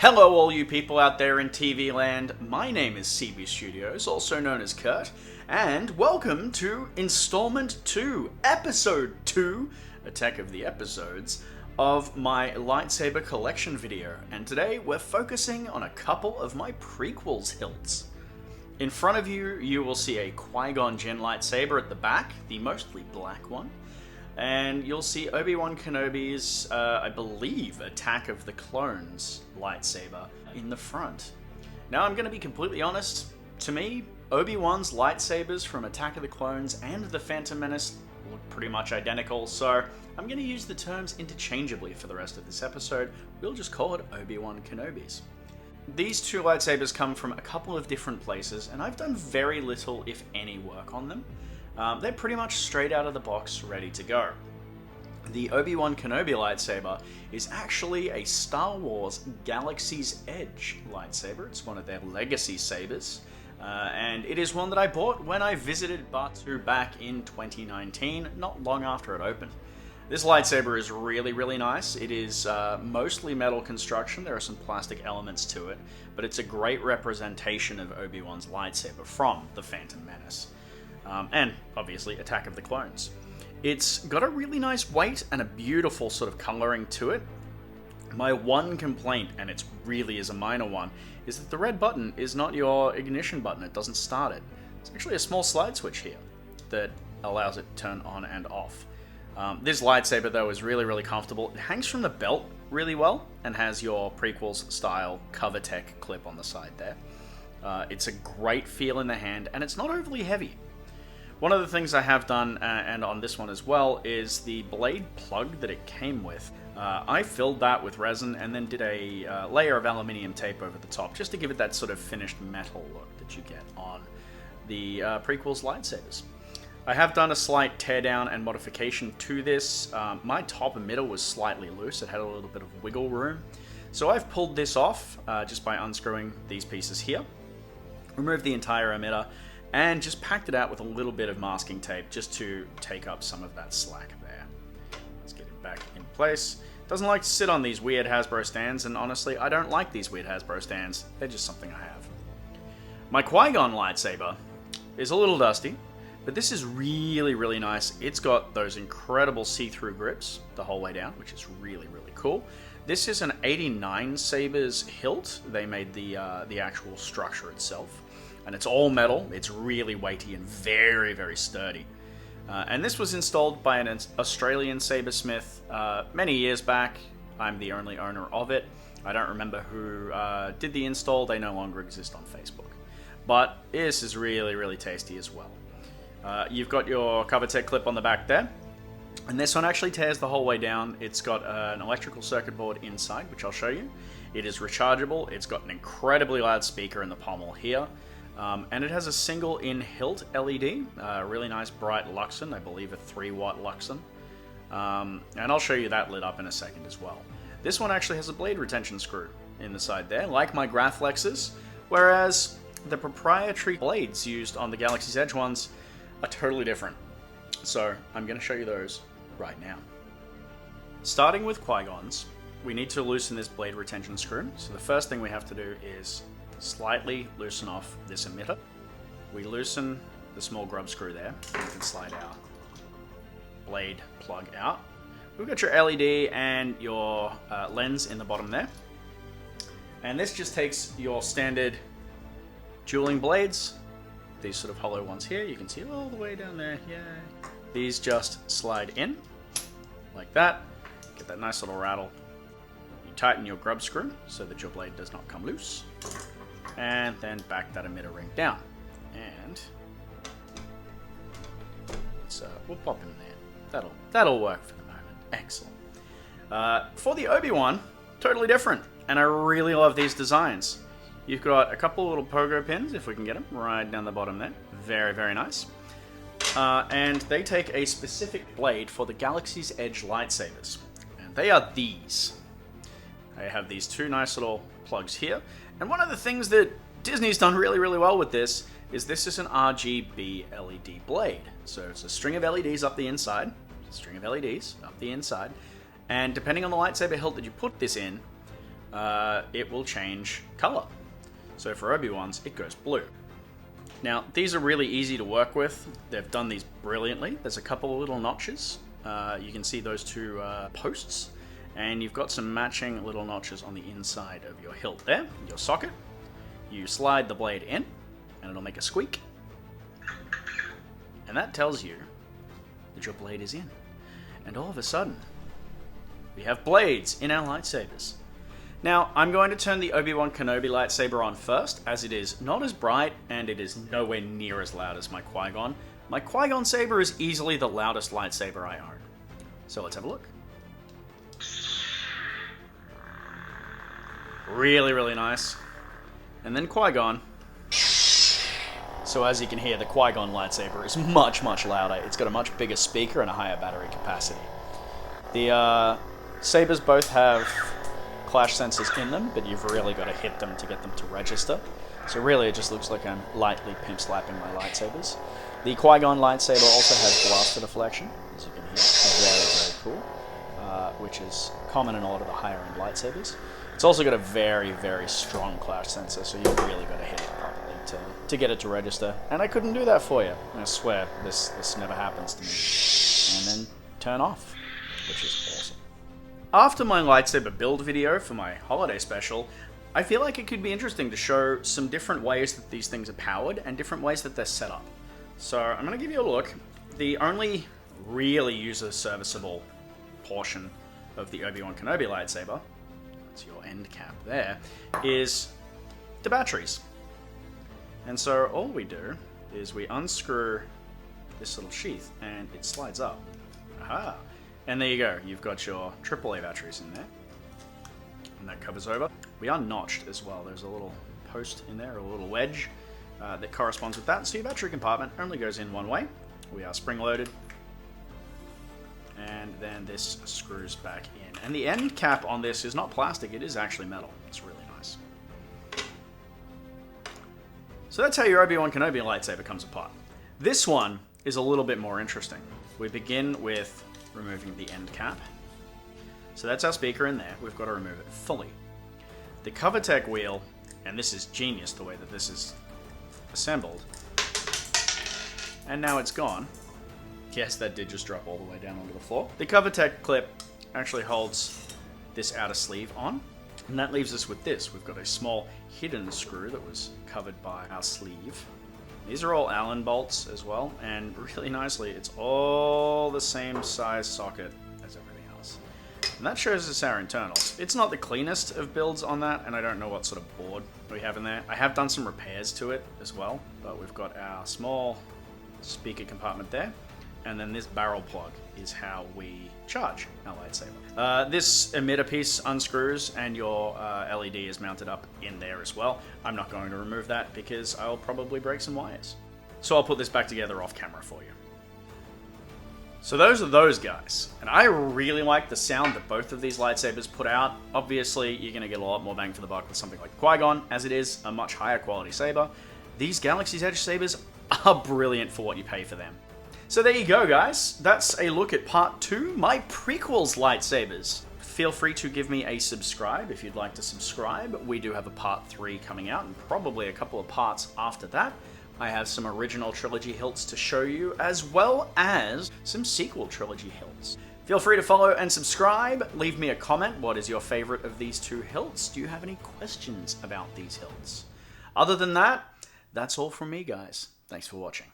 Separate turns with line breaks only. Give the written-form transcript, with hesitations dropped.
Hello all you people out there in TV land, my name is CB Studios, also known as Kurt, and welcome to Installment 2, Episode 2, Attack of the Episodes, of my lightsaber collection video, and today we're focusing on a couple of my prequels hilts. In front of you, you will see a Qui Gon Jinn lightsaber at the back, the mostly black one. And you'll see Obi-Wan Kenobi's, I believe, Attack of the Clones lightsaber in the front. Now, I'm going to be completely honest. To me, Obi-Wan's lightsabers from Attack of the Clones and The Phantom Menace look pretty much identical, so I'm going to use the terms interchangeably for the rest of this episode. We'll just call it Obi-Wan Kenobi's. These two lightsabers come from a couple of different places, and I've done very little, if any, work on them. They're pretty much straight out of the box, ready to go. The Obi-Wan Kenobi lightsaber is actually a Star Wars Galaxy's Edge lightsaber. It's one of their legacy sabers, and it is one that I bought when I visited Batuu back in 2019, not long after it opened. This lightsaber is really, really nice. It is mostly metal construction. There are some plastic elements to it, but it's a great representation of Obi-Wan's lightsaber from The Phantom Menace. And, obviously, Attack of the Clones. It's got a really nice weight and a beautiful sort of colouring to it. My one complaint, and it really is a minor one, is that the red button is not your ignition button. It doesn't start it. It's actually a small slide switch here that allows it to turn on and off. This lightsaber, though, is really, really comfortable. It hangs from the belt really well and has your prequels style CoverTech clip on the side there. It's a great feel in the hand, and it's not overly heavy. One of the things I have done, and on this one as well, is the blade plug that it came with. I filled that with resin and then did a layer of aluminium tape over the top, just to give it that sort of finished metal look that you get on the prequels lightsabers. I have done a slight teardown and modification to this. My top emitter was slightly loose, it had a little bit of wiggle room. So I've pulled this off just by unscrewing these pieces here, removed the entire emitter, and just packed it out with a little bit of masking tape just to take up some of that slack there. Let's get it back in place. Doesn't like to sit on these weird Hasbro stands, and honestly, I don't like these weird Hasbro stands. They're just something I have. My Qui-Gon lightsaber is a little dusty, but this is really, really nice. It's got those incredible see-through grips the whole way down, which is really, really cool. This is an 89 Sabers hilt. They made the actual structure itself. And it's all metal, it's really weighty and very, very sturdy. And this was installed by an Australian sabersmith many years back. I'm the only owner of it. I don't remember who did the install, they no longer exist on Facebook. But this is really, really tasty as well. You've got your CoverTech clip on the back there. And this one actually tears the whole way down. It's got an electrical circuit board inside, which I'll show you. It is rechargeable, it's got an incredibly loud speaker in the pommel here. And it has a single in hilt LED, really nice bright Luxon, I believe a 3-watt Luxon. And I'll show you that lit up in a second as well. This one actually has a blade retention screw in the side there, like my Graflexes, whereas the proprietary blades used on the Galaxy's Edge ones are totally different. So I'm going to show you those right now. Starting with Qui-Gon's, we need to loosen this blade retention screw. So the first thing we have to do is slightly loosen off this emitter. We loosen the small grub screw there. You can slide our blade plug out. We've got your LED and your lens in the bottom there. And this just takes your standard dueling blades, these sort of hollow ones here. You can see all the way down there. Yay. These just slide in like that. Get that nice little rattle. You tighten your grub screw so that your blade does not come loose. And then back that emitter ring down. And we'll pop him there. That'll work for the moment. Excellent. For the Obi-Wan, totally different. And I really love these designs. You've got a couple of little pogo pins, if we can get them, right down the bottom there. Very, very nice. And they take a specific blade for the Galaxy's Edge lightsabers. And they are these. They have these two nice little plugs here. And one of the things that Disney's done really, really well with this is an RGB LED blade. So it's a string of LEDs up the inside, and depending on the lightsaber hilt that you put this in, it will change color. So for Obi-Wan's, it goes blue. Now, these are really easy to work with. They've done these brilliantly. There's a couple of little notches. You can see those two posts. And you've got some matching little notches on the inside of your hilt there, your socket. You slide the blade in, and it'll make a squeak. And that tells you that your blade is in. And all of a sudden, we have blades in our lightsabers. Now, I'm going to turn the Obi-Wan Kenobi lightsaber on first, as it is not as bright, and it is nowhere near as loud as my Qui Gon. My Qui Gon saber is easily the loudest lightsaber I own. So let's have a look. Really, really nice. And then Qui Gon. So as you can hear, the Qui Gon lightsaber is much, much louder. It's got a much bigger speaker and a higher battery capacity. The sabers both have clash sensors in them, but you've really got to hit them to get them to register. So really it just looks like I'm lightly pimp slapping my lightsabers. The Qui Gon lightsaber also has blaster deflection, as you can hear. Very, very cool. Which is common in a lot of the higher end lightsabers. It's also got a very, very strong clash sensor, so you've really got to hit it properly to get it to register. And I couldn't do that for you. I swear, this never happens to me. And then turn off, which is awesome. After my lightsaber build video for my holiday special, I feel like it could be interesting to show some different ways that these things are powered and different ways that they're set up. So I'm going to give you a look. The only really user-serviceable portion of the Obi-Wan Kenobi lightsaber, that's your end cap there, is the batteries. And so all we do is we unscrew this little sheath and it slides up. Aha! And there you go, you've got your AAA batteries in there. And that covers over. We are notched as well. There's a little post in there, a little wedge that corresponds with that. So your battery compartment only goes in one way. We are spring loaded. And then this screws back in. And the end cap on this is not plastic, it is actually metal. It's really nice. So that's how your Obi-Wan Kenobi lightsaber comes apart. This one is a little bit more interesting. We begin with removing the end cap. So that's our speaker in there. We've got to remove it fully. The CoverTech wheel, and this is genius the way that this is assembled. And now it's gone. Yes, that did just drop all the way down onto the floor. The CoverTech clip actually holds this outer sleeve on. And that leaves us with this. We've got a small hidden screw that was covered by our sleeve. These are all Allen bolts as well, and really nicely, it's all the same size socket as everything else. And that shows us our internals. It's not the cleanest of builds on that, and I don't know what sort of board we have in there. I have done some repairs to it as well, but we've got our small speaker compartment there. And then this barrel plug is how we charge our lightsaber. This emitter piece unscrews and your LED is mounted up in there as well. I'm not going to remove that because I'll probably break some wires. So I'll put this back together off camera for you. So those are those guys. And I really like the sound that both of these lightsabers put out. Obviously, you're going to get a lot more bang for the buck with something like Qui Gon, as it is a much higher quality saber. These Galaxy's Edge sabers are brilliant for what you pay for them. So there you go, guys. That's a look at part 2, my prequels lightsabers. Feel free to give me a subscribe if you'd like to subscribe. We do have a part 3 coming out and probably a couple of parts after that. I have some original trilogy hilts to show you, as well as some sequel trilogy hilts. Feel free to follow and subscribe. Leave me a comment. What is your favorite of these 2 hilts? Do you have any questions about these hilts? Other than that, that's all from me, guys. Thanks for watching.